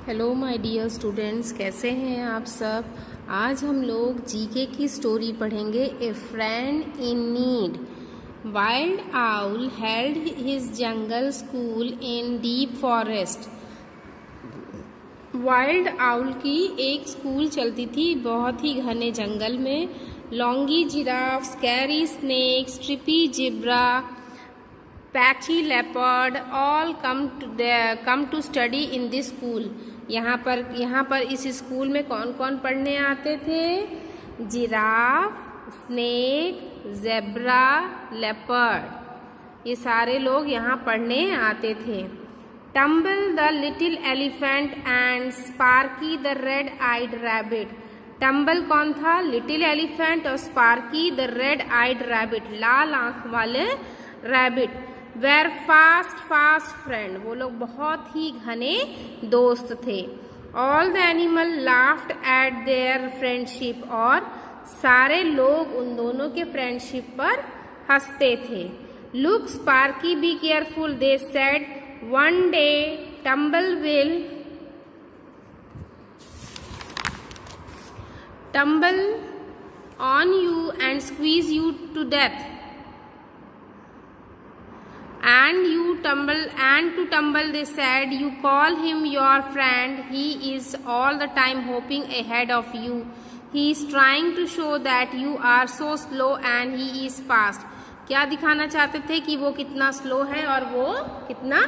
Hello my dear students, कैसे हैं आप सब। आज हम लोग जीके की स्टोरी पढ़ेंगे, ए friend in need. Wild owl held his jungle school in deep forest. Wild owl की एक स्कूल चलती थी बहुत ही घने जंगल में। Longy giraffe, scary snake, stripy zebra, patchy leopard all come to study in this school. यहाँ पर इस स्कूल में कौन कौन पढ़ने आते थे? जिराफ, स्नेक, जेब्रा, लेपर्ड, ये सारे लोग यहाँ पढ़ने आते थे। Tumble the little elephant and Sparky the red eyed rabbit. Tumble कौन था? लिटिल एलिफेंट और Sparky the red eyed rabbit, लाल आंख वाले रैबिट। वेर फास्ट फ्रेंड, वो लोग बहुत ही घने दोस्त थे। All the animal laughed eight their friendship, और सारे लोग उन दोनों के फ्रेंडशिप पर हंसते थे। Look Sparky be careful, they said, one day tumble will tumble on you and squeeze you to death, and to tumble they said, you call him your friend, he is all the time hopping ahead of you, he is trying to show that you are so slow and he is fast। क्या दिखाना चाहते थे कि वो कितना slow है और वो कितना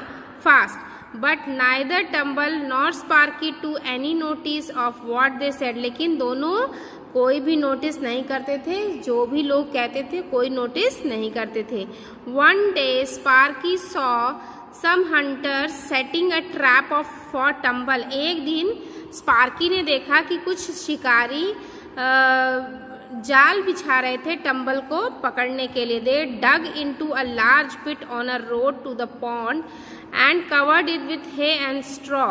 fast. But neither Tumble not Sparky to any notice of what they said, लेकिन दोनों कोई भी नोटिस नहीं करते थे, जो भी लोग कहते थे कोई नोटिस नहीं करते थे। One day Sparky saw some hunters setting a trap for Tumble. एक दिन स्पार्की ने देखा कि कुछ शिकारी जाल बिछा रहे थे टम्बल को पकड़ने के लिए। They dug into a large pit on a road to the pond and covered it with hay and straw.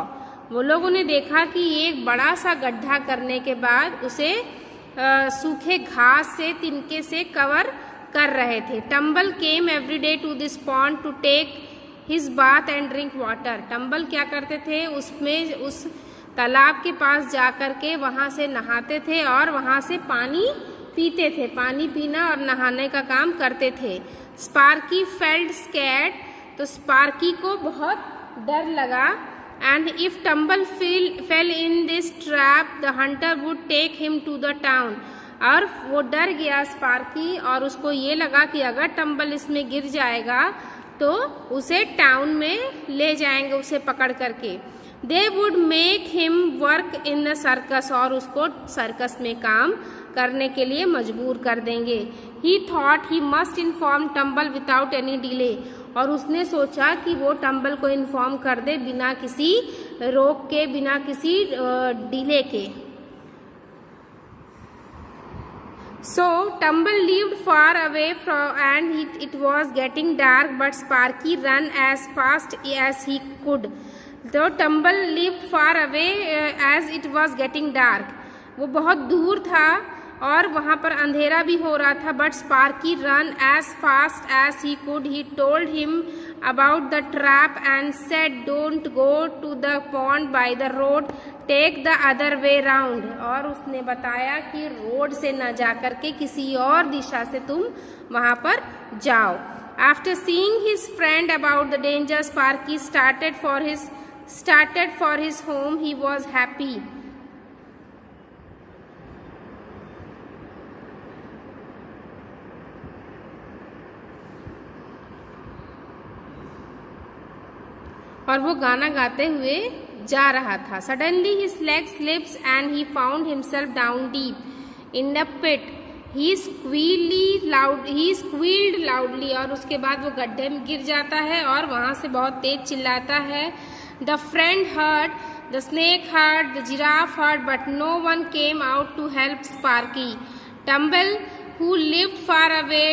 वो लोगों ने देखा कि एक बड़ा सा गड्ढा करने के बाद उसे सूखे घास से, तिनके से कवर कर रहे थे। Tumble came every day to this pond to take his bath and drink water. Tumble क्या करते थे, उस तालाब के पास जाकर के वहाँ से नहाते थे और वहाँ से पानी पीते थे। पानी पीना और नहाने का काम करते थे। स्पार्की फेल्ट स्कैर्ड, तो स्पार्की को बहुत डर लगा। And if Tumble fell in this trap the hunter would take him to the town, और वो डर गया स्पार्की, और उसको ये लगा कि अगर टम्बल इसमें गिर जाएगा तो उसे टाउन में ले जाएंगे उसे पकड़ करके। They would make him work in the circus, और उसको सर्कस में काम करने के लिए मजबूर कर देंगे। ही thought he must inform tumble without any delay, और उसने सोचा कि वो टम्बल को इन्फॉर्म कर दे बिना किसी रोक के, बिना किसी डिले के। So Tumble lived far away and it was getting dark, but Sparky ran as fast as he could. तो Tumble lived far away as it was getting dark. वो बहुत दूर था और वहाँ पर अंधेरा भी हो रहा था। But Sparky run as fast as he could. He told him about the trap and said, don't go to the pond by the road, take the other way round. और उसने बताया कि रोड से न जाकर के किसी और दिशा से तुम वहाँ पर जाओ। After seeing his friend about the danger, Sparky started for his home. He was happy. और वो गाना गाते हुए जा रहा था। Suddenly his leg slips and he found himself down deep in the pit. He squealed loudly, और उसके बाद वो गड्ढे में गिर जाता है और वहाँ से बहुत तेज चिल्लाता है। The friend heard, the snake heard, the giraffe heard, but no one came out to help Sparky. Tumble, who lived far away,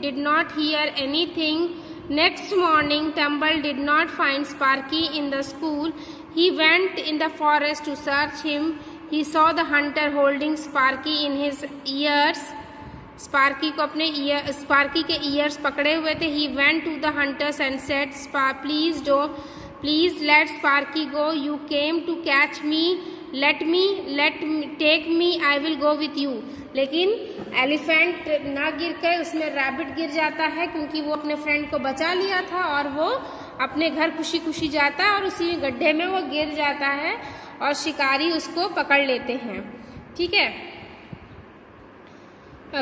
did not hear anything. Next morning, Tumble did not find Sparky in the school. He went in the forest to search him. He saw the hunter holding Sparky in his ears. Sparky को अपने Sparky के years पकड़े हुए थे। He went to the hunters and said, please please let Sparky go, you came to catch me, let take me, I will go with you. लेकिन elephant ना गिरकर उसमें रैबिट गिर जाता है, क्योंकि वो अपने फ्रेंड को बचा लिया था और वो अपने घर खुशी खुशी जाता है और उसी गड्ढे में वो गिर जाता है और शिकारी उसको पकड़ लेते हैं। ठीक है,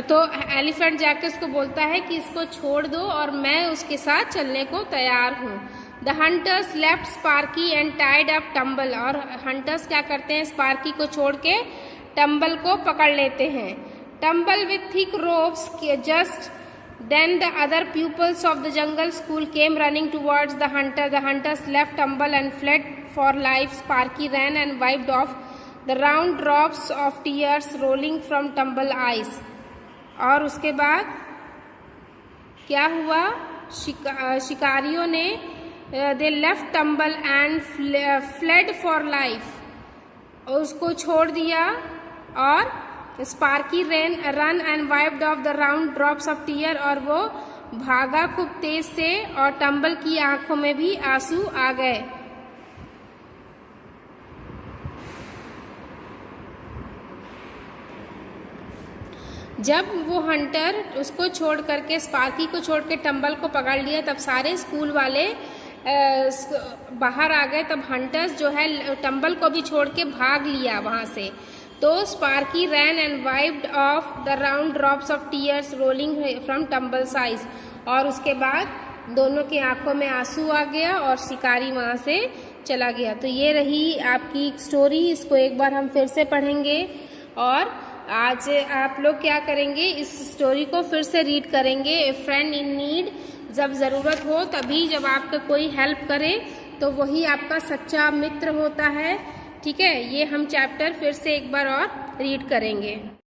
तो एलिफेंट जाके उसको बोलता है कि इसको छोड़ दो और मैं उसके साथ चलने को तैयार हूँ। The hunters left Sparky and tied up tumble, और हंटर्स क्या करते हैं, स्पार्की को छोड़ के टम्बल को पकड़ लेते हैं। Tumble with thick ropes, just then the other pupils of the jungle school came running towards the hunter. The hunters left Tumble and fled for life. Sparky ran and wiped off the round drops of tears rolling from Tumble eyes. और उसके बाद क्या हुआ, शिकारियों ने they left Tumble and fled for life, उसको छोड़ दिया और Sparky run and wiped off the round drops of tear, और वो भागा खूब तेज से और टम्बल की आंखों में भी आंसू आ गए। जब वो हंटर उसको छोड़ करके, स्पार्की को छोड़ के टम्बल को पकड़ लिया, तब सारे स्कूल वाले बाहर आ गए। तब हंटर्स जो है टम्बल को भी छोड़ के भाग लिया वहां से। तो Sparky ran and wiped off the round drops of tears rolling from Tumble's eyes, और उसके बाद दोनों की आंखों में आंसू आ गया और शिकारी वहां से चला गया। तो ये रही आपकी स्टोरी, इसको एक बार हम फिर से पढ़ेंगे और आज आप लोग क्या करेंगे, इस स्टोरी को फिर से रीड करेंगे। ए फ्रेंड इन नीड, जब ज़रूरत हो तभी, जब आपका कोई हेल्प करे तो वही आपका सच्चा मित्र होता है। ठीक है, ये हम चैप्टर फिर से एक बार और रीड करेंगे।